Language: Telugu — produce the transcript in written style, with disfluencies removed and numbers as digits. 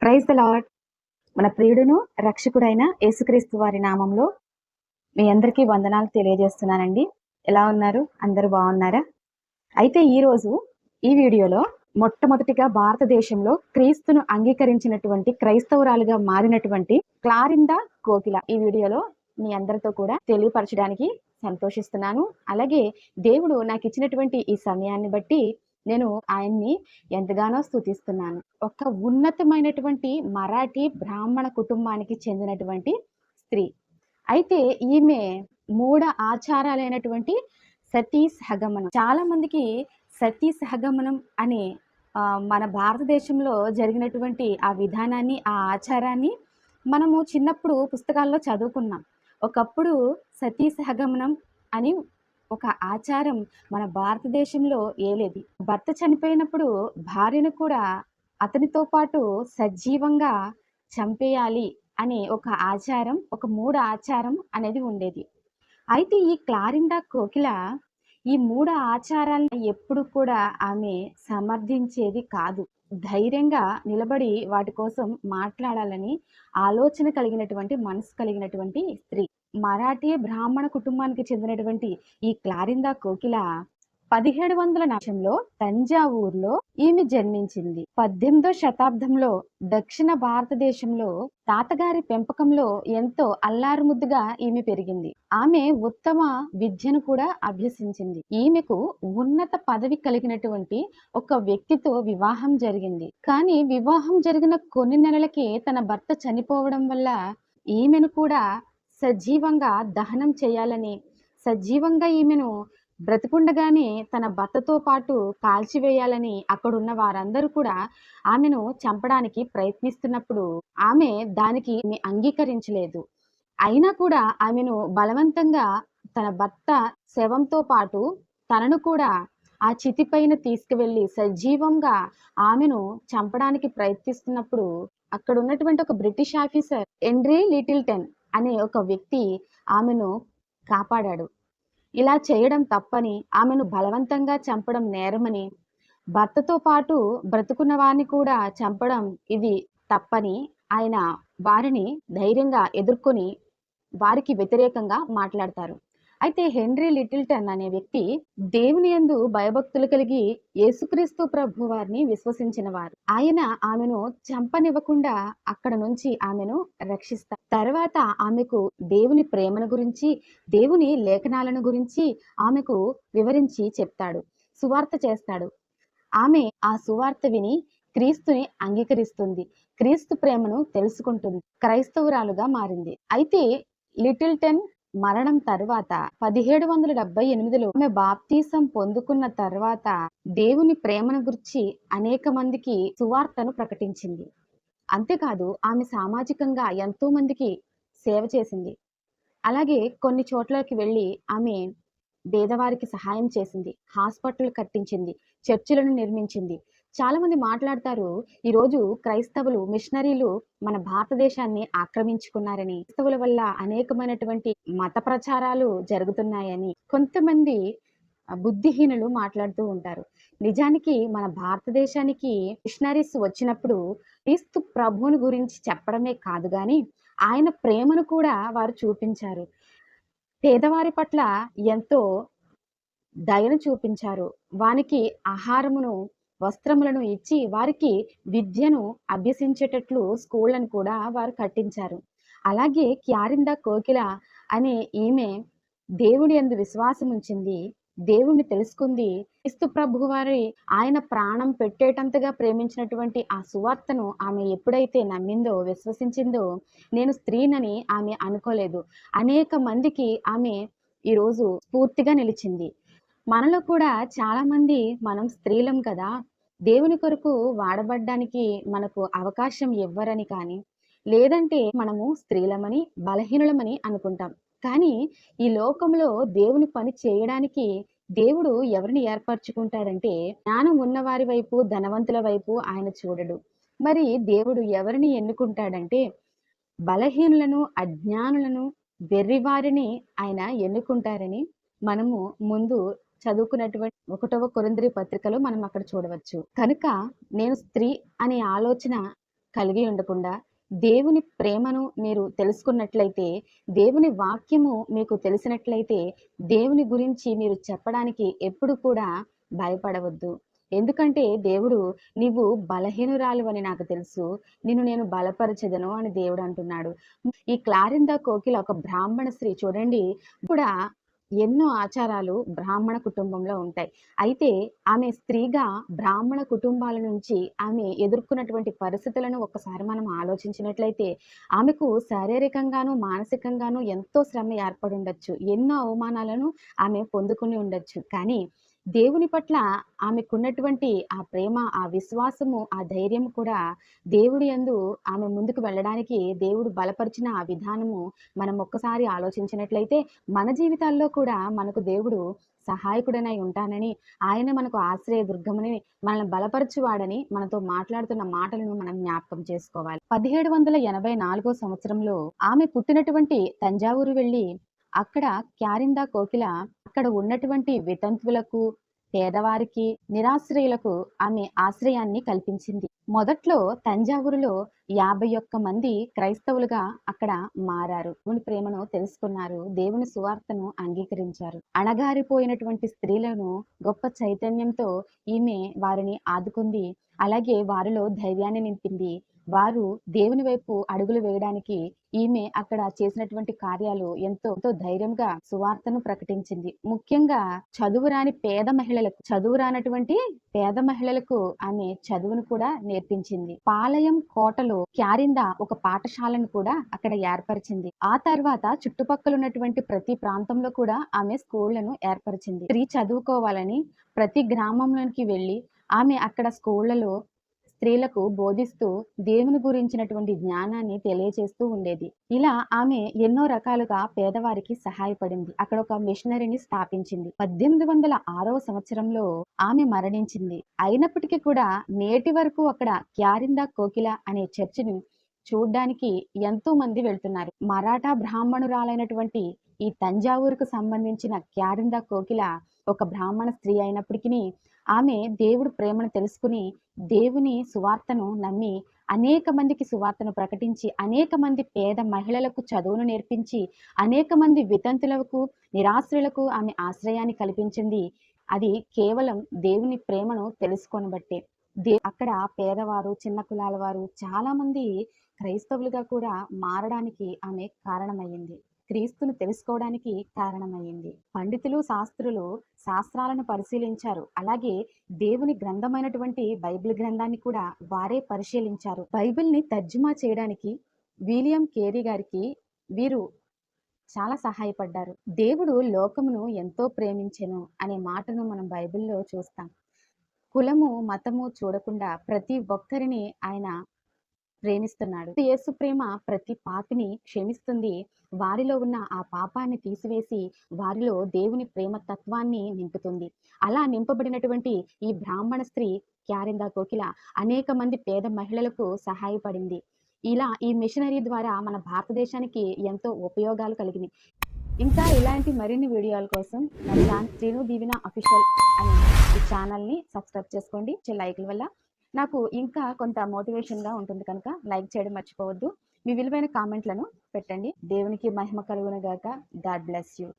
Praise the lord. మన ప్రియుడును రక్షకుడైన యేసుక్రీస్తు వారి నామంలో మీ అందరికీ వందనాలు తెలియజేస్తున్నానండి. ఎలా ఉన్నారు? అందరూ బాగున్నారా? అయితే ఈరోజు ఈ వీడియోలో మొట్టమొదటిగా భారతదేశంలో క్రీస్తును అంగీకరించినటువంటి క్రైస్తవురాలుగా మారినటువంటి క్లారిందా కోకిల ఈ వీడియోలో మీ అందరితో కూడా తెలియపరచడానికి సంతోషిస్తున్నాను. అలాగే దేవుడు నాకు ఇచ్చినటువంటి ఈ సమయాన్ని బట్టి నేను ఆయన్ని ఎంతగానో స్తుతిస్తున్నాను. ఒక ఉన్నతమైనటువంటి మరాఠీ బ్రాహ్మణ కుటుంబానికి చెందినటువంటి స్త్రీ. అయితే ఈమె మూఢ ఆచారాలైనటువంటి సతీ సహగమనం. చాలా మందికి సతీ సహగమనం అనే మన భారతదేశంలో జరిగినటువంటి ఆ విధానాన్ని, ఆ ఆచారాన్ని మనము చిన్నప్పుడు పుస్తకాల్లో చదువుకున్నాం. ఒకప్పుడు సతీ సహగమనం అని ఒక ఆచారం మన భారతదేశంలో ఏలేది. భర్త చనిపోయినప్పుడు భార్యను కూడా అతనితో పాటు సజీవంగా చంపేయాలి అనే ఒక ఆచారం, ఒక మూఢ ఆచారం అనేది ఉండేది. అయితే ఈ క్లారిండా కోకిల ఈ మూఢ ఆచారాలను ఎప్పుడు కూడా ఆమె సమర్థించేది కాదు. ధైర్యంగా నిలబడి వాటి కోసం మాట్లాడాలని ఆలోచన కలిగినటువంటి, మనసు కలిగినటువంటి స్త్రీ. మరాఠీ బ్రాహ్మణ కుటుంబానికి చెందినటువంటి ఈ క్లారిందా కోకిల 1700 తంజావూరులో ఈమె జన్మించింది. 18వ శతాబ్దంలో దక్షిణ భారతదేశంలో తాతగారి పెంపకంలో ఎంతో అల్లారుముద్దుగా ఈమె పెరిగింది. ఆమె ఉత్తమ విద్యను కూడా అభ్యసించింది. ఈమెకు ఉన్నత పదవి కలిగినటువంటి ఒక వ్యక్తితో వివాహం జరిగింది. కానీ వివాహం జరిగిన కొన్ని నెలలకే తన భర్త చనిపోవడం వల్ల ఈమెను కూడా సజీవంగా దహనం చేయాలని, సజీవంగా ఈమెను బ్రతికుండగానే తన భర్తతో పాటు కాల్చివేయాలని అక్కడున్న వారందరూ కూడా ఆమెను చంపడానికి ప్రయత్నిస్తున్నప్పుడు ఆమె దానికి అంగీకరించలేదు. అయినా కూడా ఆమెను బలవంతంగా తన భర్త శవంతో పాటు తనను కూడా ఆ చితిపైన తీసుకువెళ్ళి సజీవంగా ఆమెను చంపడానికి ప్రయత్నిస్తున్నప్పుడు అక్కడ ఉన్నటువంటి ఒక బ్రిటిష్ ఆఫీసర్ హెన్రీ లిటిల్టన్ అనే ఒక వ్యక్తి ఆమెను కాపాడాడు. ఇలా చేయడం తప్పని, ఆమెను బలవంతంగా చంపడం నేరమని, భర్తతో పాటు బ్రతుకున్న వారిని కూడా చంపడం ఇది తప్పని ఆయన వారిని ధైర్యంగా ఎదుర్కొని వారికి వ్యతిరేకంగా మాట్లాడతారు. అయితే హెన్రీ లిటిల్టన్ అనే వ్యక్తి దేవుని యందు భయభక్తులు కలిగి యేసుక్రీస్తు ప్రభు వారిని విశ్వసించిన వారు. ఆయన ఆమెను చంపనివ్వకుండా అక్కడ నుంచి ఆమెను రక్షిస్తారు. తర్వాత ఆమెకు దేవుని ప్రేమను గురించి, దేవుని లేఖనాలను గురించి ఆమెకు వివరించి చెప్తాడు, సువార్త చేస్తాడు. ఆమె ఆ సువార్త విని క్రీస్తుని అంగీకరిస్తుంది, క్రీస్తు ప్రేమను తెలుసుకుంటుంది, క్రైస్తవురాలుగా మారింది. అయితే లిటిల్టన్ మరణం తర్వాత 1778లో ఆమె బాప్తీసం పొందుకున్న తర్వాత దేవుని ప్రేమను గురించి అనేక మందికి సువార్తను ప్రకటించింది. అంతేకాదు ఆమె సామాజికంగా ఎంతో మందికి సేవ చేసింది. అలాగే కొన్ని చోట్లకి వెళ్ళి ఆమె పేదవారికి సహాయం చేసింది, హాస్పిటల్ కట్టించింది, చర్చిలను నిర్మించింది. చాలా మంది మాట్లాడతారు, ఈరోజు క్రైస్తవులు మిషనరీలు మన భారతదేశాన్ని ఆక్రమించుకున్నారని, క్రైస్తవుల వల్ల అనేకమైనటువంటి మత ప్రచారాలు జరుగుతున్నాయని కొంతమంది బుద్ధిహీనులు మాట్లాడుతూ ఉంటారు. నిజానికి మన భారతదేశానికి మిషనరీస్ వచ్చినప్పుడు క్రీస్తు ప్రభువుని గురించి చెప్పడమే కాదు గాని ఆయన ప్రేమను కూడా వారు చూపించారు. పేదవారి పట్ల ఎంతో దయను చూపించారు. వానికి ఆహారమును, వస్త్రములను ఇచ్చి వారికి విద్యను అభ్యసించేటట్లు స్కూళ్ళను కూడా వారు కట్టించారు. అలాగే క్లారిందా కోకిల అనే ఈమె దేవుని యందు విశ్వాసం ఉంచింది, దేవుణ్ణి తెలుసుకుంది. క్రీస్తు ప్రభువు వారి ఆయన ప్రాణం పెట్టేటంతగా ప్రేమించినటువంటి ఆ సువార్తను ఆమె ఎప్పుడైతే నమ్మిందో, విశ్వసించిందో, నేను స్త్రీనని ఆమె అనుకోలేదు. అనేక మందికి ఆమె ఈరోజు స్ఫూర్తిగా నిలిచింది. మనలో కూడా చాలా మంది మనం స్త్రీలం కదా, దేవుని కొరకు వాడబడ్డానికి మనకు అవకాశం ఇవ్వరని కానీ, లేదంటే మనము స్త్రీలమని, బలహీనులమని అనుకుంటాం. కానీ ఈ లోకంలో దేవుని పని చేయడానికి దేవుడు ఎవరిని ఏర్పరచుకుంటాడంటే, జ్ఞానం ఉన్నవారి వైపు, ధనవంతుల వైపు ఆయన చూడడు. మరి దేవుడు ఎవరిని ఎన్నుకుంటాడంటే బలహీనులను, అజ్ఞానులను, వెర్రివారిని ఆయన ఎన్నుకుంటారని మనము ముందు చదువుకున్నటువంటి 1వ కొరింథీ పత్రికలో మనం అక్కడ చూడవచ్చు. కనుక నేను స్త్రీ అనే ఆలోచన కలిగి ఉండకుండా దేవుని ప్రేమను మీరు తెలుసుకున్నట్లయితే, దేవుని వాక్యము మీకు తెలిసినట్లయితే, దేవుని గురించి మీరు చెప్పడానికి ఎప్పుడు కూడా భయపడవద్దు. ఎందుకంటే దేవుడు "నీవు బలహీనురాలివని నాకు తెలుసు. నిన్ను నేను బలపరచెదను" అని దేవుడు అంటున్నాడు. ఈ క్లారింద కోకిల ఒక బ్రాహ్మణ స్త్రీ చూడండి కూడా ఎన్నో ఆచారాలు బ్రాహ్మణ కుటుంబంలో ఉంటాయి. అయితే ఆమె స్త్రీగా బ్రాహ్మణ కుటుంబాల నుంచి ఆమె ఎదుర్కొన్నటువంటి పరిస్థితులను ఒక్కసారి మనం ఆలోచించినట్లయితే, ఆమెకు శారీరకంగాను, మానసికంగాను ఎంతో శ్రమ ఏర్పడుండొచ్చు. ఎన్నో అవమానాలను ఆమె పొందుకొని ఉండొచ్చు. కానీ దేవుని పట్ల ఆమెకున్నటువంటి ఆ ప్రేమ, ఆ విశ్వాసము, ఆ ధైర్యం కూడా దేవుడి యందు ఆమె ముందుకు వెళ్ళడానికి దేవుడు బలపరిచిన ఆ విధానము మనం ఒక్కసారి ఆలోచించినట్లయితే, మన జీవితాల్లో కూడా మనకు దేవుడు సహాయకుడనై ఉంటానని, ఆయన మనకు ఆశ్రయ దుర్గమని, మనల్ని బలపరచువాడని మనతో మాట్లాడుతున్న మాటలను మనం జ్ఞాపకం చేసుకోవాలి. 1784 సంవత్సరంలో ఆమె పుట్టినటువంటి తంజావూరు వెళ్ళి, అక్కడ క్యారిందా కోకిల అక్కడ ఉన్నటువంటి వితంతువులకు, పేదవారికి, నిరాశ్రయులకు ఆమె ఆశ్రయాన్ని కల్పించింది. మొదట్లో తంజావూరులో 51 మంది క్రైస్తవులుగా అక్కడ మారారు. దేవుని ప్రేమను తెలుసుకున్నారు. దేవుని సువార్తను అంగీకరించారు. అణగారిపోయినటువంటి స్త్రీలను గొప్ప చైతన్యంతో ఈమె వారిని ఆదుకుంది. అలాగే వారిలో ధైర్యాన్ని నింపింది. వారు దేవుని వైపు అడుగులు వేయడానికి ఈమె అక్కడ చేసినటువంటి కార్యాలు ఎంతో ధైర్యంగా సువార్తను ప్రకటించింది. ముఖ్యంగా చదువు రానటువంటి పేద మహిళలకు ఆమె చదువును కూడా నేర్పించింది. పాలయం కోటలో క్యారింద ఒక పాఠశాలను కూడా అక్కడ ఏర్పరిచింది. ఆ తర్వాత చుట్టుపక్కల ఉన్నటువంటి ప్రతి ప్రాంతంలో కూడా ఆమె స్కూళ్లను ఏర్పరిచింది. స్త్రీ చదువుకోవాలని ప్రతి గ్రామంలోకి వెళ్ళి ఆమె అక్కడ స్కూళ్లలో స్త్రీలకు బోధిస్తూ దేవుని గురించినటువంటి జ్ఞానాన్ని తెలియజేస్తూ ఉండేది. ఇలా ఆమె ఎన్నో రకాలుగా పేదవారికి సహాయపడింది. అక్కడ ఒక మిషనరీని స్థాపించింది. 1806వ సంవత్సరంలో ఆమె మరణించింది. అయినప్పటికీ కూడా నేటి వరకు అక్కడ క్యారిందా కోకిల అనే చర్చిని చూడ్డానికి ఎంతో మంది వెళ్తున్నారు. మరాఠా బ్రాహ్మణురాలైనటువంటి ఈ తంజావూరుకు సంబంధించిన క్యారిందా కోకిల ఒక బ్రాహ్మణ స్త్రీ అయినప్పటికీ ఆమె దేవుడు ప్రేమను తెలుసుకుని దేవుని సువార్తను నమ్మి అనేక మందికి సువార్తను ప్రకటించి, అనేక మంది పేద మహిళలకు చదువును నేర్పించి, అనేక మంది వితంతులకు, నిరాశ్రులకు ఆమె ఆశ్రయాన్ని కల్పించింది. అది కేవలం దేవుని ప్రేమను తెలుసుకొని బట్టే. అక్కడ పేదవారు, చిన్న కులాల వారు చాలా మంది క్రైస్తవులుగా కూడా మారడానికి ఆమె కారణమయ్యింది. క్రీస్తును తెలుసుకోవడానికి కారణమయ్యింది. పండితులు, శాస్త్రులు శాస్త్రాలను పరిశీలించారు. అలాగే దేవుని గ్రంథమైనటువంటి బైబిల్ గ్రంథాన్ని కూడా వారే పరిశీలించారు. బైబిల్ని తర్జుమా చేయడానికి విలియం కేరీ గారికి వీరు చాలా సహాయపడ్డారు. దేవుడు లోకమును ఎంతో ప్రేమించెను అనే మాటను మనం బైబిల్లో చూస్తాం. కులము, మతము చూడకుండా ప్రతి ఒక్కరిని ఆయన ప్రేమిస్తున్నాడు. యేసు ప్రేమ ప్రతి పాపిని క్షమిస్తుంది. వారిలో ఉన్న ఆ పాపాన్ని తీసివేసి వారిలో దేవుని ప్రేమ తత్వాన్ని నింపుతుంది. అలా నింపబడినటువంటి ఈ బ్రాహ్మణ స్త్రీ క్యారిందా కోకిల అనేక మంది పేద మహిళలకు సహాయపడింది. ఇలా ఈ మిషనరీ ద్వారా మన భారతదేశానికి ఎంతో ఉపయోగాలు కలిగినాయి. ఇంకా ఇలాంటి మరిన్ని వీడియోల కోసం మన శ్రీను దీవెన అఫీషియల్ అనే ఈ ఛానల్ని సబ్స్క్రైబ్ చేసుకోండి. లైక్ల వల్ల నాకు ఇంకా కొంత మోటివేషన్గా ఉంటుంది కనుక లైక్ చేయడం మర్చిపోవద్దు. మీ విలువైన కామెంట్లను పెట్టండి. దేవునికి మహిమ కలుగును గాక. God bless you.